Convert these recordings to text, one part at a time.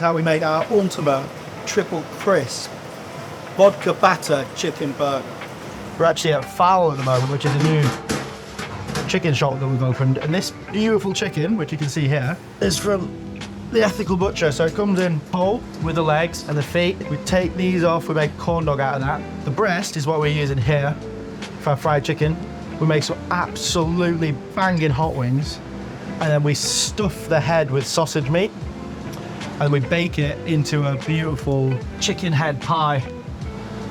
how we make our ultimate triple crisp vodka batter chicken burger. We're actually at FOWL at the moment, which is a new chicken shop that we've opened. And this beautiful chicken, which you can see here, is from the ethical butcher. So it comes in whole with the legs and the feet. We take these off, we make corn dog out of that. The breast is what we're using here for our fried chicken. We make some absolutely banging hot wings. And then we stuff the head with sausage meat. And we bake it into a beautiful chicken head pie.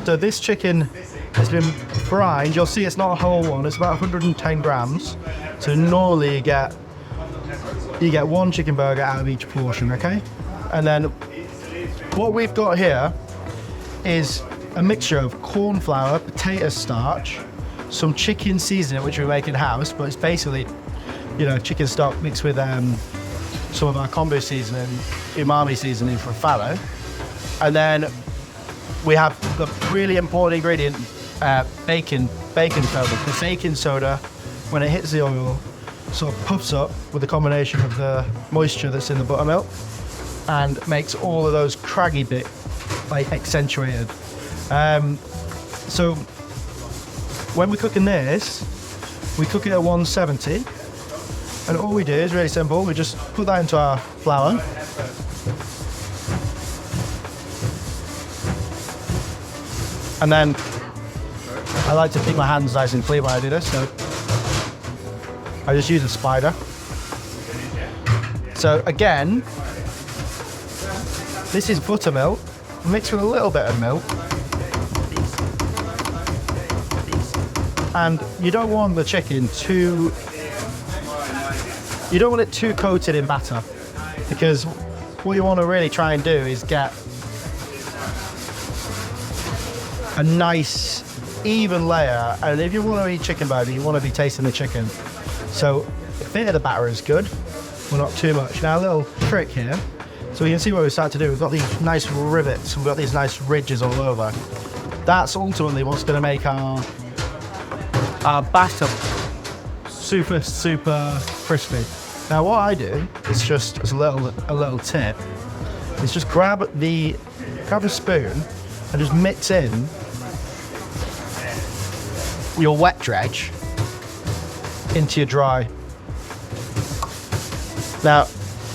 So this chicken has been fried. You'll see it's not a whole one, it's about 110 grams. So normally you get one chicken burger out of each portion, okay? And then what we've got here is a mixture of corn flour, potato starch, some chicken seasoning, which we make in-house, but it's basically, you know, chicken stock mixed with some of our kombu seasoning, umami seasoning from Fallow. And then we have the really important ingredient, baking soda. The baking soda, when it hits the oil, sort of puffs up with the combination of the moisture that's in the buttermilk and makes all of those craggy bits like accentuated. So when we're cooking this, we cook it at 170, and all we do is really simple. We just put that into our flour. And then I like to keep my hands nice and clean when I do this, so I just use a spider. So again, this is buttermilk mixed with a little bit of milk. And you don't want the chicken too, you don't want it too coated in batter, because what you want to really try and do is get a nice even layer. And if you want to eat chicken burger, you want to be tasting the chicken. So the fit of the batter is good, but not too much. Now a little trick here. So you can see what we start to do. We've got these nice rivets, we've got these nice ridges all over. That's ultimately what's going to make our batter super, super crispy. Now what I do is just, as a little tip, is just grab a spoon and just mix in your wet dredge into your dry. Now,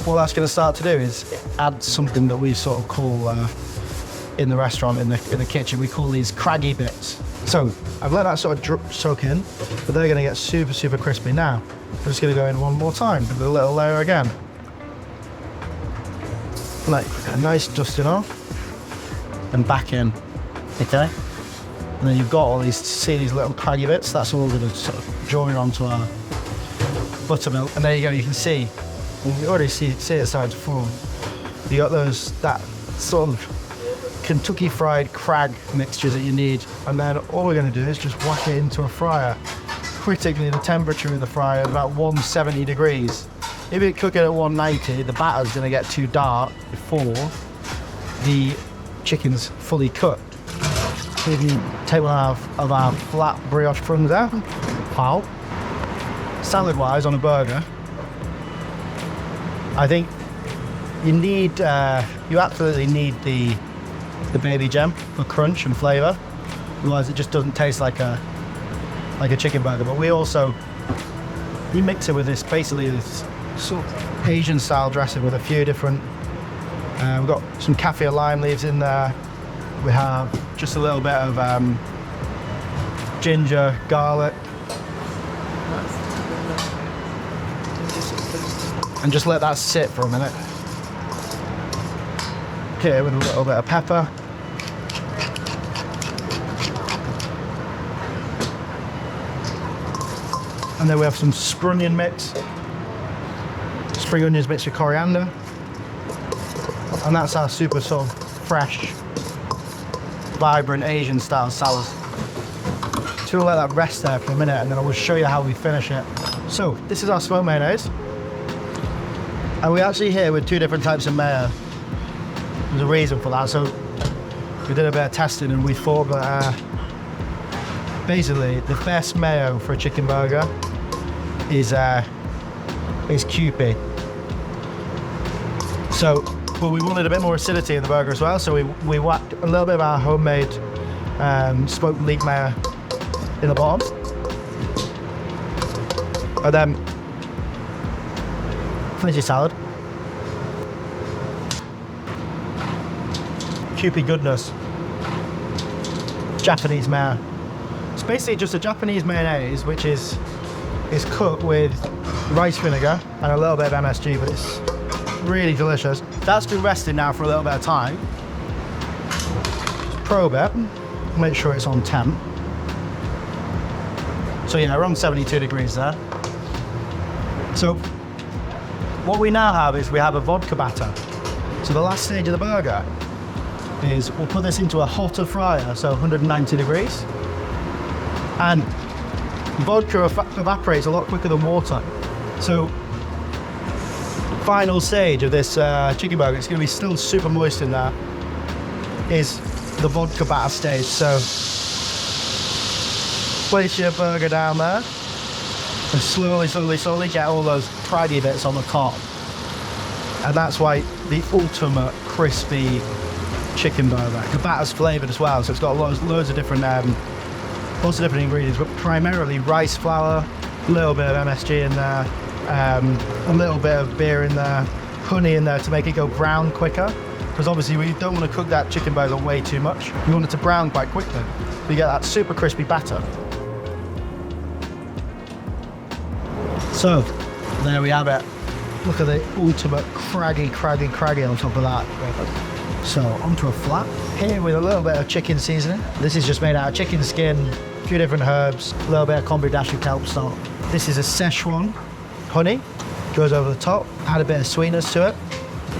what that's going to start to do is add something that we sort of call in the restaurant, in the kitchen, we call these craggy bits. So I've let that sort of soak in, but they're going to get super, super crispy. Now, I'm just going to go in one more time with a little layer again. Like a nice dusting off and back in. Okay? And then you've got all these, see these little craggy bits? That's all going to sort of join onto our buttermilk. And there you go, you can see, you already see it starting to form. You got that sort of Kentucky fried crag mixture that you need. And then all we're going to do is just whack it into a fryer. Critically, the temperature of the fryer is about 170 degrees. If you cook it at 190, the batter's going to get too dark before the chicken's fully cooked. If you take one of our flat brioche buns out, wow. Salad-wise on a burger, I think you absolutely need the baby gem for crunch and flavour. Otherwise, it just doesn't taste like a chicken burger. But we mix it with this, basically this sort of Asian style dressing with a few different. We've got some kaffir lime leaves in there. We have just a little bit of ginger, garlic, and just let that sit for a minute. Okay, with a little bit of pepper. And then we have some spring onion mix. Spring onions mixed with coriander. And that's our super sort of fresh, vibrant Asian style salad. So we'll let that rest there for a minute and then I will show you how we finish it. So this is our smoked mayonnaise. And we're actually here with two different types of mayo. There's a reason for that. So we did a bit of testing and we thought that basically the best mayo for a chicken burger is Kewpie. So but we wanted a bit more acidity in the burger as well, so we whacked a little bit of our homemade smoked leek mayo in the bottom. And then veggie salad. Kewpie goodness. Japanese mayo. It's basically just a Japanese mayonnaise, which is cooked with rice vinegar and a little bit of MSG, but it's really delicious. That's been resting now for a little bit of time. Just probe it, make sure it's on temp. So yeah, around 72 degrees there. So what we now have is we have a vodka batter. So the last stage of the burger is we'll put this into a hotter fryer, so 190 degrees. And vodka evaporates a lot quicker than water. So final stage of this chicken burger, it's going to be still super moist in there, is the vodka batter stage. So place your burger down there and slowly get all those craggy bits on the top. And that's why the ultimate crispy chicken burger. The batter's flavoured as well, so it's got loads of different ingredients, but primarily rice flour, a little bit of MSG in there, a little bit of beer in there, honey in there to make it go brown quicker, because obviously we don't want to cook that chicken burger way too much. We want it to brown quite quickly, so you get that super crispy batter. So there we have it. Look at the ultimate craggy on top of that. So onto a flat here with a little bit of chicken seasoning. This is just made out of chicken skin, a few different herbs, a little bit of kombu dashi kelp stock. This is a Szechuan honey, goes over the top, add a bit of sweetness to it.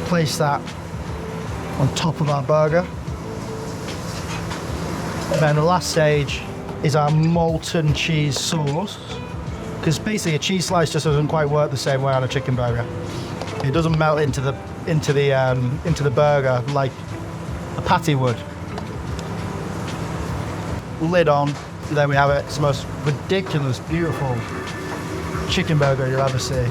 Place that on top of our burger. And then the last stage is our molten cheese sauce, because basically a cheese slice just doesn't quite work the same way on a chicken burger. It doesn't melt into the burger like a patty would. Lid on. There we have it. It's the most ridiculous, beautiful chicken burger you'll ever see.